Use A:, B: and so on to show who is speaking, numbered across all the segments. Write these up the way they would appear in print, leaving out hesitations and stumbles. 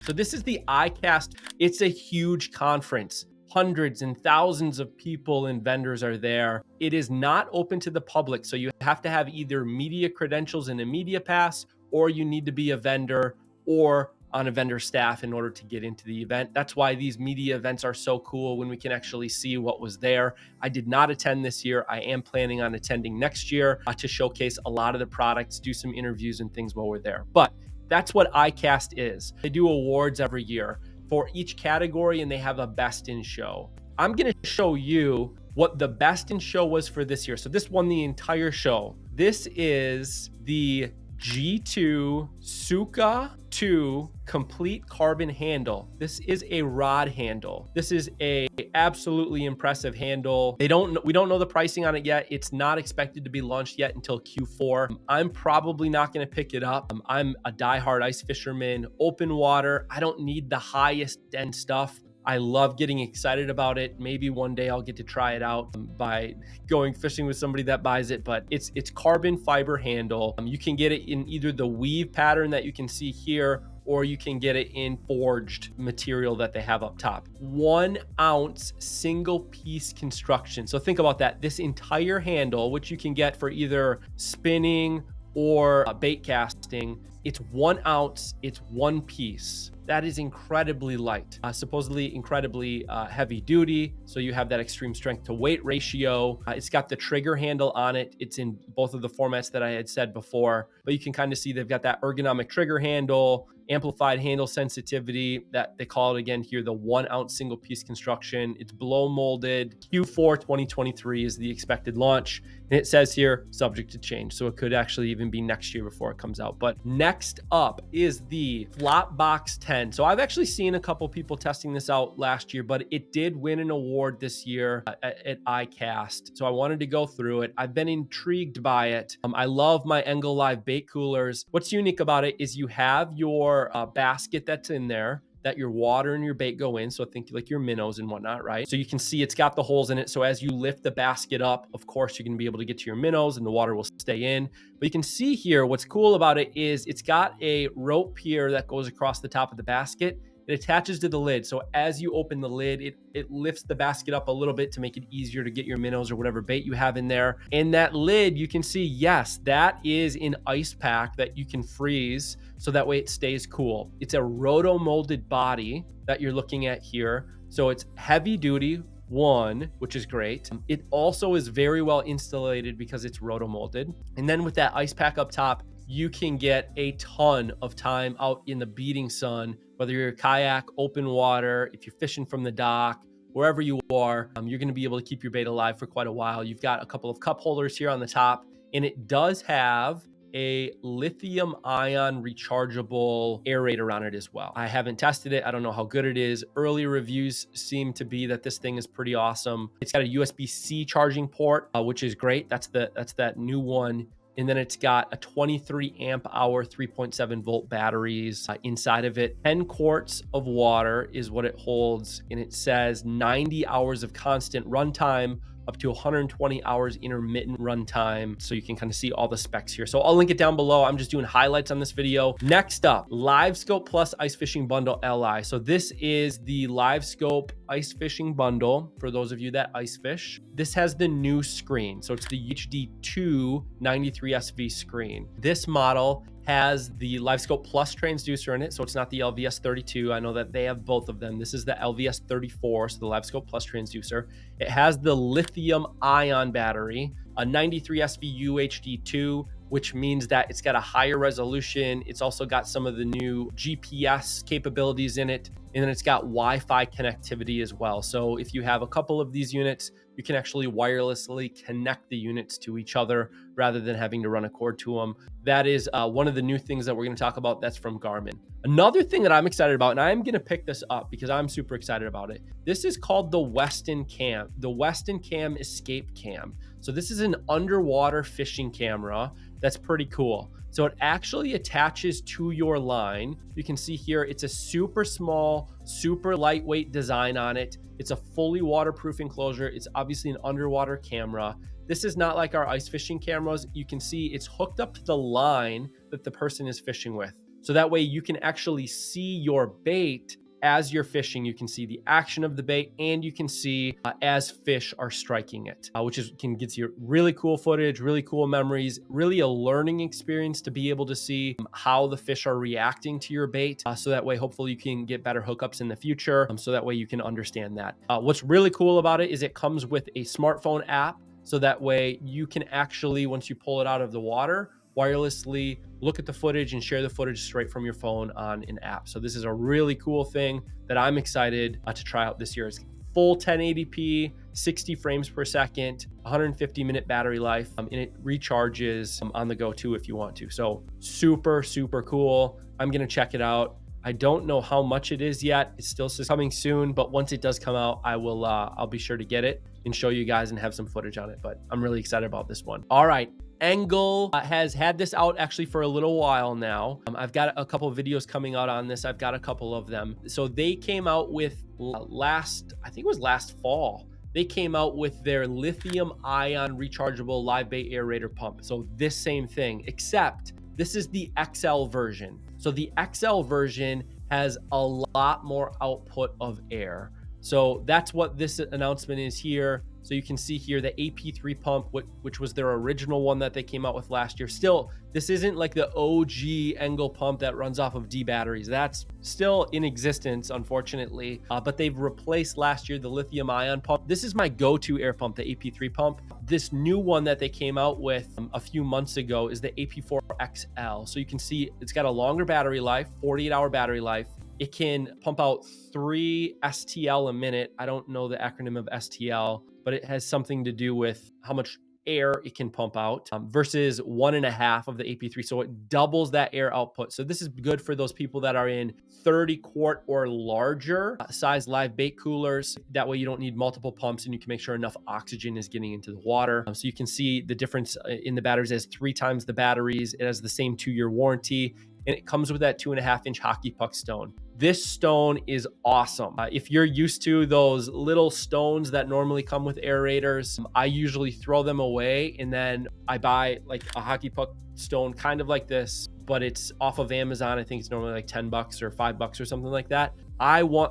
A: So this is the ICAST. It's a huge conference. Hundreds and thousands of people and vendors are there. It is not open to the public, so you have to have either media credentials and a media pass, or you need to be a vendor or on a vendor staff in order to get into the event. That's why these media events are so cool, when we can actually see what was there. I did not attend this year. I am planning on attending next year to showcase a lot of the products, do some interviews and things while we're there. But that's what ICAST is. They do awards every year for each category, and they have a best in show. I'm gonna show you what the best in show was for this year. So this won the entire show. This is the G2 Suka 2 complete carbon handle. This is a rod handle. This is a absolutely impressive handle. We don't know the pricing on it yet. It's not expected to be launched yet until Q4. I'm probably not going to pick it up. I'm a diehard ice fisherman, open water. I don't need the highest end stuff. I love getting excited about it. Maybe one day I'll get to try it out by going fishing with somebody that buys it, but it's carbon fiber handle. You can get it in either the weave pattern that you can see here, or you can get it in forged material that they have up top. 1 ounce single piece construction. So think about that. This entire handle, which you can get for either spinning or bait casting, it's 1 ounce, it's one piece. That is incredibly light, supposedly incredibly heavy duty. So you have that extreme strength to weight ratio. It's got the trigger handle on it. It's in both of the formats that I had said before, but you can kind of see they've got that ergonomic trigger handle, amplified handle sensitivity, that they call it again here, the 1 ounce single piece construction. It's blow molded. Q4 2023 is the expected launch. And it says here, subject to change. So it could actually even be next year before it comes out. But next up is the Flopbox 10. So I've actually seen a couple people testing this out last year, but it did win an award this year at ICAST. So I wanted to go through it. I've been intrigued by it. I love my Engel Live bait coolers. What's unique about it is you have your basket that's in there that your water and your bait go in. So think like your minnows and whatnot, right? So you can see it's got the holes in it. So as you lift the basket up, of course, you're gonna be able to get to your minnows and the water will stay in. But you can see here, what's cool about it is it's got a rope here that goes across the top of the basket. It attaches to the lid. So as you open the lid, it lifts the basket up a little bit to make it easier to get your minnows or whatever bait you have in there. In that lid, you can see, yes, that is an ice pack that you can freeze so that way it stays cool. It's a roto molded body that you're looking at here. So it's heavy duty, one, which is great. It also is very well insulated because it's roto molded. And then with that ice pack up top, you can get a ton of time out in the beating sun, whether you're a kayak, open water, if you're fishing from the dock, wherever you are, you're going to be able to keep your bait alive for quite a while. You've got a couple of cup holders here on the top, and it does have a lithium ion rechargeable aerator on it as well. I haven't tested it. I don't know how good it is. Early reviews seem to be that this thing is pretty awesome. It's got a USB-C charging port, which is great. That's that new one. And then it's got a 23 amp hour, 3.7 volt batteries inside of it. 10 quarts of water is what it holds. And it says 90 hours of constant runtime, up to 120 hours intermittent runtime. So you can kind of see all the specs here. So I'll link it down below. I'm just doing highlights on this video. Next up, LiveScope Plus Ice Fishing Bundle Li. So this is the LiveScope Ice Fishing Bundle for those of you that ice fish. This has the new screen. So it's the HD2 93SV screen. This model has the LiveScope Plus transducer in it, so it's not the LVS32. I know that they have both of them. This is the LVS34, so the LiveScope Plus transducer. It has the lithium ion battery, a 93SV UHD2, which means that it's got a higher resolution. It's also got some of the new GPS capabilities in it, and then it's got Wi-Fi connectivity as well. So if you have a couple of these units, you can actually wirelessly connect the units to each other rather than having to run a cord to them. That is one of the new things that we're going to talk about. That's from Garmin. Another thing that I'm excited about, and I'm going to pick this up because I'm super excited about it. This is called the Westin Cam, the Westin Cam Escape Cam. So this is an underwater fishing camera that's pretty cool. So it actually attaches to your line. You can see here, it's a super small, super lightweight design on it. It's a fully waterproof enclosure. It's obviously an underwater camera. This is not like our ice fishing cameras. You can see it's hooked up to the line that the person is fishing with. So that way you can actually see your bait as you're fishing. You can see the action of the bait, and you can see as fish are striking it, which can get you really cool footage, really cool memories, really a learning experience to be able to see how the fish are reacting to your bait. So that way, hopefully you can get better hookups in the future. So that way you can understand that. What's really cool about it is it comes with a smartphone app. So that way you can actually, once you pull it out of the water, wirelessly look at the footage and share the footage straight from your phone on an app. So this is a really cool thing that I'm excited to try out this year. It's full 1080p, 60 frames per second, 150-minute battery life, and it recharges on the go too if you want to. So super, super cool. I'm gonna check it out. I don't know how much it is yet. It's still coming soon, but once it does come out, I'll be sure to get it and show you guys and have some footage on it. But I'm really excited about this one. All right. Engel has had this out actually for a little while now. I've got a couple of videos coming out on this. I've got a couple of them. So they came out with I think it was last fall. They came out with their lithium ion rechargeable live bait aerator pump. So this same thing, except this is the XL version. So the XL version has a lot more output of air. So that's what this announcement is here. So you can see here the AP3 pump, which was their original one that they came out with last year. Still, this isn't like the OG Engel pump that runs off of D batteries. That's still in existence, unfortunately, but they've replaced last year the lithium ion pump. This is my go-to air pump, the AP3 pump. This new one that they came out with a few months ago is the AP4 XL. So you can see it's got a longer battery life, 48-hour battery life. It can pump out 3 STL a minute. I don't know the acronym of STL, but it has something to do with how much air it can pump out versus 1.5 of the AP3. So it doubles that air output. So this is good for those people that are in 30 quart or larger size live bait coolers. That way you don't need multiple pumps and you can make sure enough oxygen is getting into the water. So you can see the difference in the batteries. It has 3 times the batteries. It has the same 2-year warranty. And it comes with that 2.5-inch hockey puck stone. This stone is awesome. If you're used to those little stones that normally come with aerators, I usually throw them away and then I buy like a hockey puck stone kind of like this, but it's off of Amazon. I think it's normally like $10 or $5 or something like that.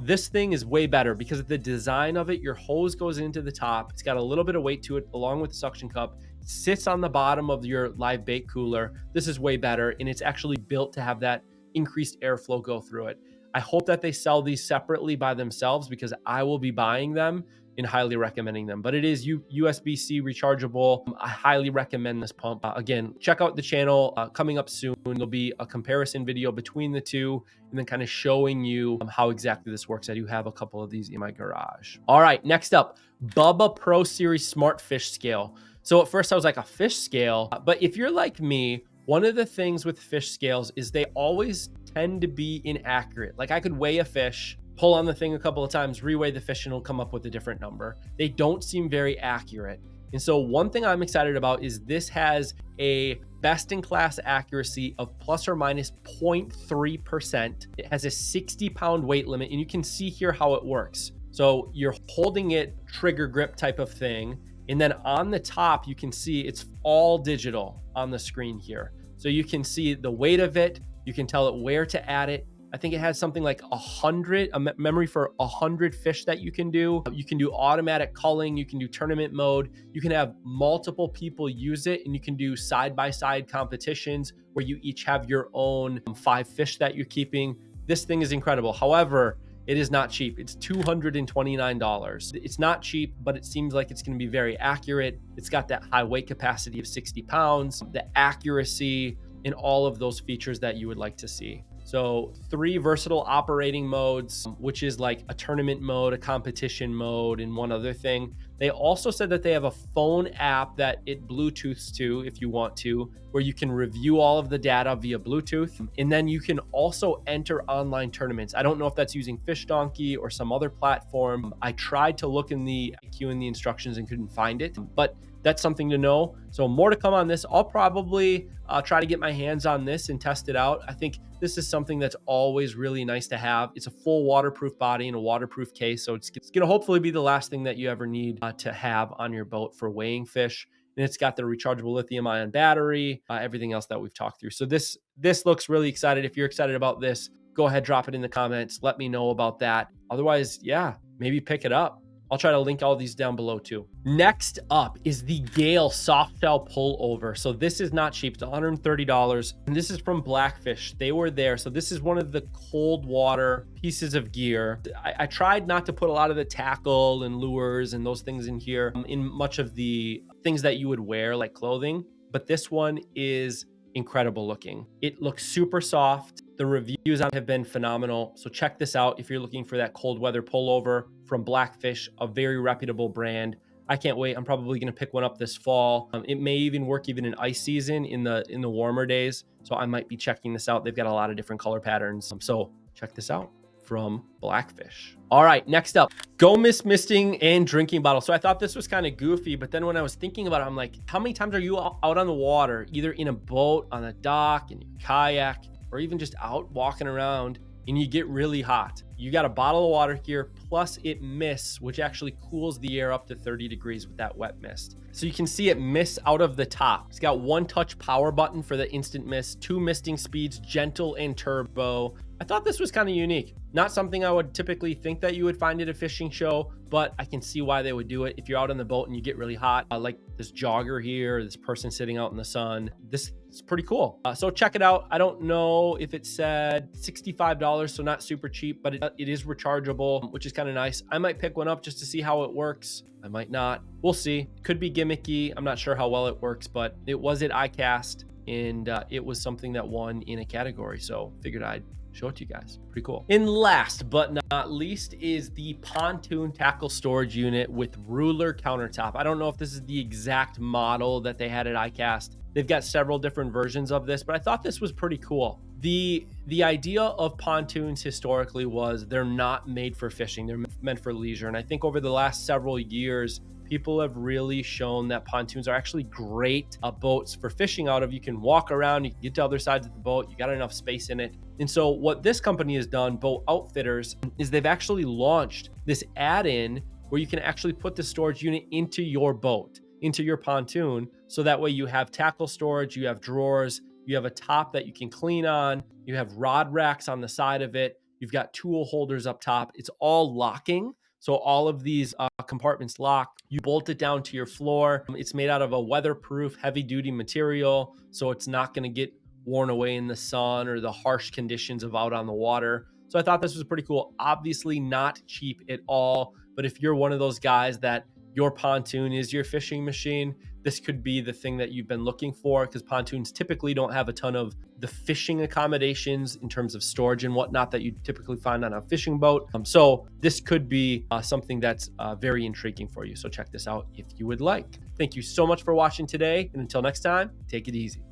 A: This thing is way better because of the design of it. Your hose goes into the top. It's got a little bit of weight to it along with the suction cup. It sits on the bottom of your live bait cooler. This is way better, and it's actually built to have that increased airflow go through it. I hope that they sell these separately by themselves because I will be buying them and highly recommending them. But it is USB-C rechargeable. I highly recommend this pump. Again, check out the channel coming up soon. There'll be a comparison video between the two and then kind of showing you how exactly this works. I do have a couple of these in my garage. All right, next up, Bubba Pro Series Smart Fish Scale. So at first I was like, a fish scale? But if you're like me, one of the things with fish scales is they always tend to be inaccurate. Like I could weigh a fish, pull on the thing a couple of times, reweigh the fish, and it'll come up with a different number. They don't seem very accurate. And so one thing I'm excited about is this has a best-in-class accuracy of plus or minus 0.3%. It has a 60-pound weight limit, and you can see here how it works. So you're holding it trigger grip type of thing. And then on the top, you can see it's all digital on the screen here. So you can see the weight of it. You can tell it where to add it. I think it has something like a memory for 100 fish that you can do. You can do automatic culling. You can do tournament mode. You can have multiple people use it, and you can do side-by-side competitions where you each have your own 5 fish that you're keeping. This thing is incredible. However, it is not cheap. It's $229. It's not cheap, but it seems like it's going to be very accurate. It's got that high weight capacity of 60 pounds, the accuracy, and all of those features that you would like to see. So 3 versatile operating modes, which is like a tournament mode, a competition mode, and one other thing. They also said that they have a phone app that it Bluetooths to if you want to, where you can review all of the data via Bluetooth. And then you can also enter online tournaments. I don't know if that's using FishDonkey or some other platform. I tried to look in the IQ and the instructions and couldn't find it, but that's something to know. So more to come on this. I'll probably try to get my hands on this and test it out. I think this is something that's always really nice to have. It's a full waterproof body and a waterproof case. So it's going to hopefully be the last thing that you ever need to have on your boat for weighing fish. and it's got the rechargeable lithium ion battery, everything else that we've talked through. So this looks really excited. If you're excited about this, go ahead, drop it in the comments. Let me know about that. Otherwise, yeah, maybe pick it up. I'll try to link all these down below too. Next up is the Gale soft shell pullover. So this is not cheap. It's $130. And this is from Blackfish. They were there. So this is one of the cold water pieces of gear. I tried not to put a lot of the tackle and lures and those things in here in much of the things that you would wear like clothing. But this one is incredible looking. It looks super soft. The reviews on it have been phenomenal. So check this out if you're looking for that cold weather pullover from Blackfish, a very reputable brand. I can't wait. I'm probably going to pick one up this fall. It may even work even in ice season in the warmer days. So I might be checking this out. They've got a lot of different color patterns. So check this out from Blackfish. All right, next up, GoMist misting and drinking bottle. So I thought this was kind of goofy, but then when I was thinking about it, I'm like, how many times are you out on the water, either in a boat, on a dock, in your kayak, or even just out walking around and you get really hot? You got a bottle of water here, plus it mists, which actually cools the air up to 30 degrees with that wet mist. So you can see it mists out of the top. It's got one touch power button for the instant mist, 2 misting speeds, gentle and turbo. I thought this was kind of unique. Not something I would typically think that you would find at a fishing show, but I can see why they would do it. If you're out on the boat and you get really hot, like this jogger here, this person sitting out in the sun, this is pretty cool. So check it out. I don't know if it said $65, so not super cheap, but it is rechargeable, which is kind of nice. I might pick one up just to see how it works. I might not. We'll see. Could be gimmicky. I'm not sure how well it works, but it was at ICAST, and it was something that won in a category. So figured I'd show it to you guys. Pretty cool. And last but not least is the pontoon tackle storage unit with ruler countertop. I don't know if this is the exact model that they had at ICAST. They've got several different versions of this, but I thought this was pretty cool. The idea of pontoons historically was they're not made for fishing. They're meant for leisure. And I think over the last several years, people have really shown that pontoons are actually great boats for fishing out of. You can walk around, you can get to other sides of the boat, you got enough space in it. And so what this company has done, Boat Outfitters, is they've actually launched this add-in where you can actually put the storage unit into your boat, into your pontoon. So that way you have tackle storage, you have drawers, you have a top that you can clean on, you have rod racks on the side of it, you've got tool holders up top. It's all locking. So all of these compartments lock. You bolt it down to your floor. It's made out of a weatherproof, heavy-duty material, so it's not going to get worn away in the sun or the harsh conditions of out on the water. So I thought this was pretty cool. Obviously not cheap at all, but if you're one of those guys that your pontoon is your fishing machine, this could be the thing that you've been looking for, because pontoons typically don't have a ton of the fishing accommodations in terms of storage and whatnot that you typically find on a fishing boat. So this could be something that's very intriguing for you. So check this out if you would like. Thank you so much for watching today. And until next time, take it easy.